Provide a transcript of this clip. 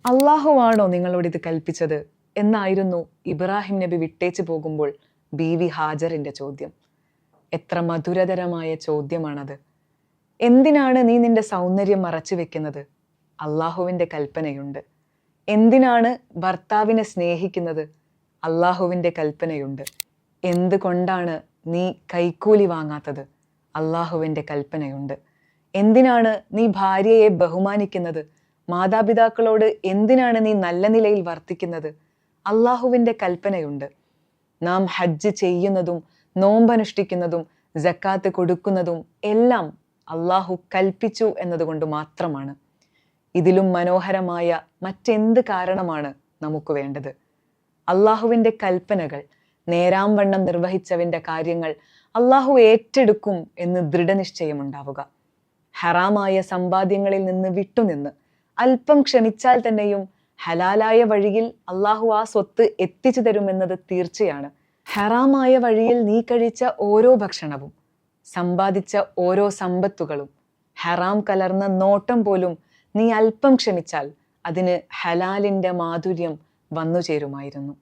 അള്ളാഹുവാണോ നിങ്ങളോട് ഇത് കൽപ്പിച്ചത് എന്നായിരുന്നു ഇബ്രാഹിം നബി വിട്ടേച്ചു പോകുമ്പോൾ ബീവി ഹാജറിന്റെ ചോദ്യം. എത്ര മധുരതരമായ ചോദ്യമാണത്. എന്തിനാണ് നീ നിന്റെ സൗന്ദര്യം മറച്ചു വെക്കുന്നത്? അള്ളാഹുവിൻ്റെ കൽപ്പനയുണ്ട്. എന്തിനാണ് ഭർത്താവിനെ സ്നേഹിക്കുന്നത്? അള്ളാഹുവിൻ്റെ കൽപ്പനയുണ്ട്. എന്തുകൊണ്ടാണ് നീ കൈക്കൂലി വാങ്ങാത്തത്? അള്ളാഹുവിൻ്റെ കൽപ്പനയുണ്ട്. എന്തിനാണ് നീ ഭാര്യയെ ബഹുമാനിക്കുന്നത്? മാതാപിതാക്കളോട് എന്തിനാണ് നീ നല്ല നിലയിൽ വർത്തിക്കുന്നത്? അള്ളാഹുവിൻ്റെ കൽപ്പനയുണ്ട്. നാം ഹജ്ജ് ചെയ്യുന്നതും നോമ്പനുഷ്ഠിക്കുന്നതും സക്കാത്ത് കൊടുക്കുന്നതും എല്ലാം അള്ളാഹു കൽപ്പിച്ചു എന്നതുകൊണ്ട് മാത്രമാണ്. ഇതിലും മനോഹരമായ മറ്റെന്ത് കാരണമാണ് നമുക്ക് വേണ്ടത്? അള്ളാഹുവിൻ്റെ കൽപ്പനകൾ നേരാംവണ്ണം നിർവഹിച്ചവൻ്റെ കാര്യങ്ങൾ അള്ളാഹു ഏറ്റെടുക്കും എന്ന് ദൃഢനിശ്ചയമുണ്ടാവുക. ഹറാമായ സമ്പാദ്യങ്ങളിൽ നിന്ന് വിട്ടുനിന്ന് അല്പം ക്ഷമിച്ചാൽ തന്നെയും ഹലാലായ വഴിയിൽ അള്ളാഹു ആ സ്വത്ത് എത്തിച്ചു തരുമെന്നത് തീർച്ചയാണ്. ഹറാമായ വഴിയിൽ നീ കഴിച്ച ഓരോ ഭക്ഷണവും, സമ്പാദിച്ച ഓരോ സമ്പത്തുകളും, ഹറാം കലർന്ന നോട്ടം പോലും നീ അല്പം ക്ഷമിച്ചാൽ അതിന് ഹലാലിൻ്റെ മാധുര്യം വന്നു ചേരുമായിരുന്നു.